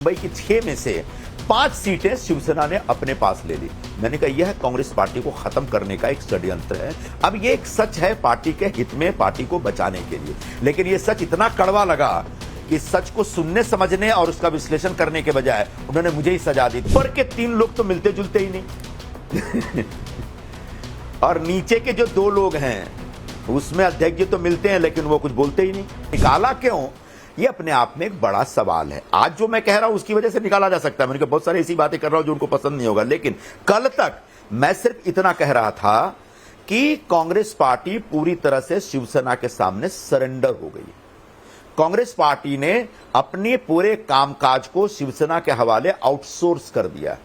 मुंबई की 6 में से 5 सीटें शिवसेना ने अपने पास ले ली। मैंने कहा यह कांग्रेस पार्टी को खत्म करने का एक षड्यंत्र है। अब ये एक सच है पार्टी के हित में, पार्टी को बचाने के लिए, लेकिन ये सच इतना कड़वा लगा कि सच को सुनने समझने और उसका विश्लेषण करने के बजाय उन्होंने मुझे ही सजा दी। ऊपर के 3 लोग तो मिलते जुलते ही नहीं और नीचे के जो 2 लोग हैं उसमें अध्यक्ष जी तो मिलते हैं लेकिन वो कुछ बोलते ही नहीं। निकाला क्यों, ये अपने आप में एक बड़ा सवाल है। आज जो मैं कह रहा हूं उसकी वजह से निकाला जा सकता है। मैंने बहुत सारी ऐसी बातें कर रहा हूं जो उनको पसंद नहीं होगा, लेकिन कल तक मैं सिर्फ इतना कह रहा था कि कांग्रेस पार्टी पूरी तरह से शिवसेना के सामने सरेंडर हो गई। कांग्रेस पार्टी ने अपने पूरे कामकाज को शिवसेना के हवाले आउटसोर्स कर दिया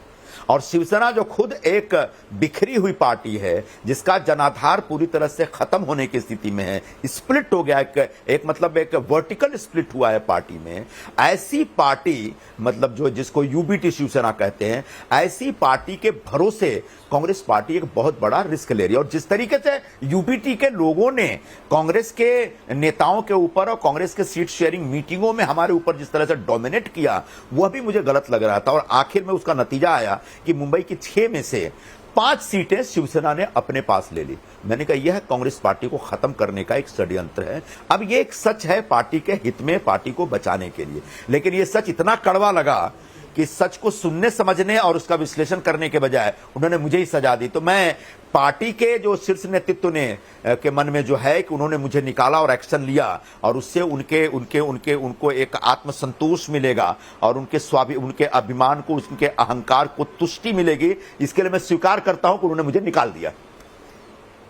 और शिवसेना जो खुद एक बिखरी हुई पार्टी है, जिसका जनाधार पूरी तरह से खत्म होने की स्थिति में है, स्प्लिट हो गया, एक मतलब एक वर्टिकल स्प्लिट हुआ है पार्टी में। ऐसी पार्टी मतलब जो जिसको यूबीटी शिवसेना कहते हैं, ऐसी पार्टी के भरोसे कांग्रेस पार्टी एक बहुत बड़ा रिस्क ले रही है। और जिस तरीके से यूबीटी के लोगों ने कांग्रेस के नेताओं के ऊपर और कांग्रेस के सीट शेयरिंग मीटिंगों में हमारे ऊपर जिस तरह से डोमिनेट किया, वह भी मुझे गलत लग रहा था। और आखिर में उसका नतीजा आया कि मुंबई की 6 में से 5 सीटें शिवसेना ने अपने पास ले ली। मैंने कहा यह कांग्रेस पार्टी को खत्म करने का एक षड्यंत्र है। अब ये एक सच है पार्टी के हित में, पार्टी को बचाने के लिए, लेकिन ये सच इतना कड़वा लगा कि सच को सुनने समझने और उसका विश्लेषण करने के बजाय उन्होंने मुझे ही सजा दी। तो मैं पार्टी के जो शीर्ष नेतृत्व ने के मन में जो है कि उन्होंने मुझे निकाला और एक्शन लिया और उससे उनको एक आत्मसंतोष मिलेगा और उनके अभिमान को, उनके अहंकार को तुष्टि मिलेगी, इसके लिए मैं स्वीकार करता हूं कि उन्होंने मुझे निकाल दिया।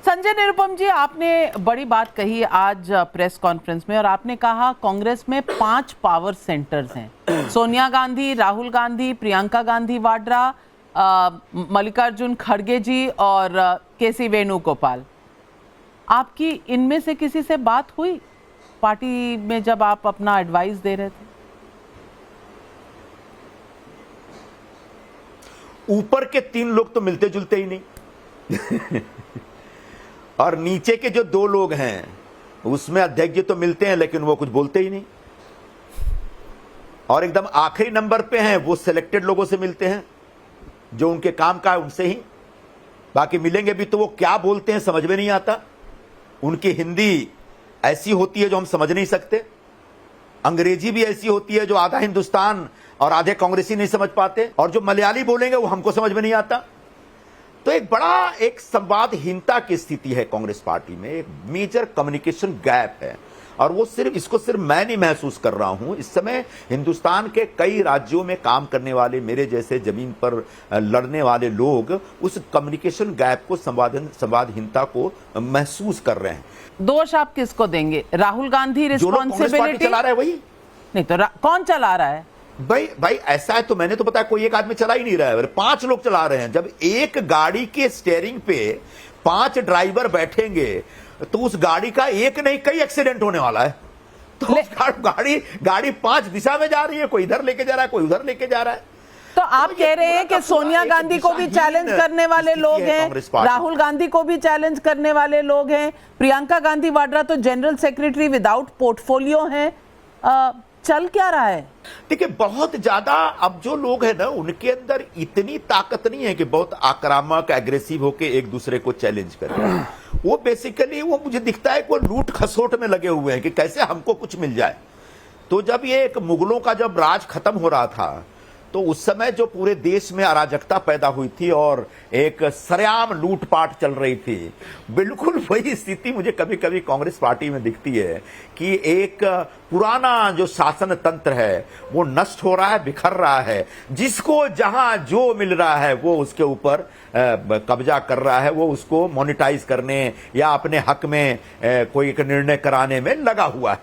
संजय निरुपम जी, आपने बड़ी बात कही आज प्रेस कॉन्फ्रेंस में और आपने कहा कांग्रेस में 5 पावर सेंटर्स हैं। सोनिया गांधी, राहुल गांधी, प्रियंका गांधी वाड्रा, मल्लिकार्जुन खड़गे जी और केसी वेणुगोपाल। आपकी इनमें से किसी से बात हुई पार्टी में जब आप अपना एडवाइस दे रहे थे? ऊपर के 3 लोग तो मिलते जुलते ही नहीं और नीचे के जो 2 लोग हैं उसमें अध्यक्ष जी तो मिलते हैं लेकिन वो कुछ बोलते ही नहीं। और एकदम आखिरी नंबर पे हैं वो सिलेक्टेड लोगों से मिलते हैं जो उनके काम का है उनसे ही, बाकी मिलेंगे भी तो वो क्या बोलते हैं समझ में नहीं आता। उनकी हिंदी ऐसी होती है जो हम समझ नहीं सकते, अंग्रेजी भी ऐसी होती है जो आधा हिंदुस्तान और आधे कांग्रेसी नहीं समझ पाते, और जो मलयाली बोलेंगे वो हमको समझ में नहीं आता। तो एक संवादहीनता की स्थिति है कांग्रेस पार्टी में, एक मेजर कम्युनिकेशन गैप है। और वो इसको सिर्फ मैं नहीं महसूस कर रहा हूं, इस समय हिंदुस्तान के कई राज्यों में काम करने वाले मेरे जैसे जमीन पर लड़ने वाले लोग उस कम्युनिकेशन गैप को, संवादहीनता को महसूस कर रहे हैं। दोष आप किसको देंगे? राहुल गांधी रिस्पॉन्सिबिलिटी चला रहा है वही नहीं तो कौन चला रहा है? भाई ऐसा है तो मैंने तो पता है कोई एक आदमी चला ही नहीं रहा है, 5 लोग चला रहे हैं। जब एक गाड़ी के स्टीयरिंग पे 5 ड्राइवर बैठेंगे तो उस गाड़ी का एक नहीं कई एक्सीडेंट होने वाला है। तो गाड़ी 5 दिशा में जा रही है, कोई इधर लेके जा रहा है, कोई उधर लेके जा रहा है। तो आप कह रहे हैं कि सोनिया गांधी को भी चैलेंज करने वाले लोग हैं, राहुल गांधी को भी चैलेंज करने वाले लोग हैं, प्रियंका गांधी वाड्रा तो जनरल सेक्रेटरी विदाउट पोर्टफोलियो हैं। चल क्या रहा है? देखिए बहुत ज्यादा अब जो लोग हैं ना उनके अंदर इतनी ताकत नहीं है कि बहुत आक्रामक एग्रेसिव होके एक दूसरे को चैलेंज करें। वो बेसिकली वो मुझे दिखता है कि वो लूट खसोट में लगे हुए हैं कि कैसे हमको कुछ मिल जाए। तो जब ये एक मुगलों का जब राज खत्म हो रहा था तो उस समय जो पूरे देश में अराजकता पैदा हुई थी और एक सरेआम लूटपाट चल रही थी, बिल्कुल वही स्थिति मुझे कभी कभी कांग्रेस पार्टी में दिखती है कि एक पुराना जो शासन तंत्र है वो नष्ट हो रहा है, बिखर रहा है। जिसको जहां जो मिल रहा है वो उसके ऊपर कब्जा कर रहा है, वो उसको मोनेटाइज करने या अपने हक में कोई एक निर्णय कराने में लगा हुआ है।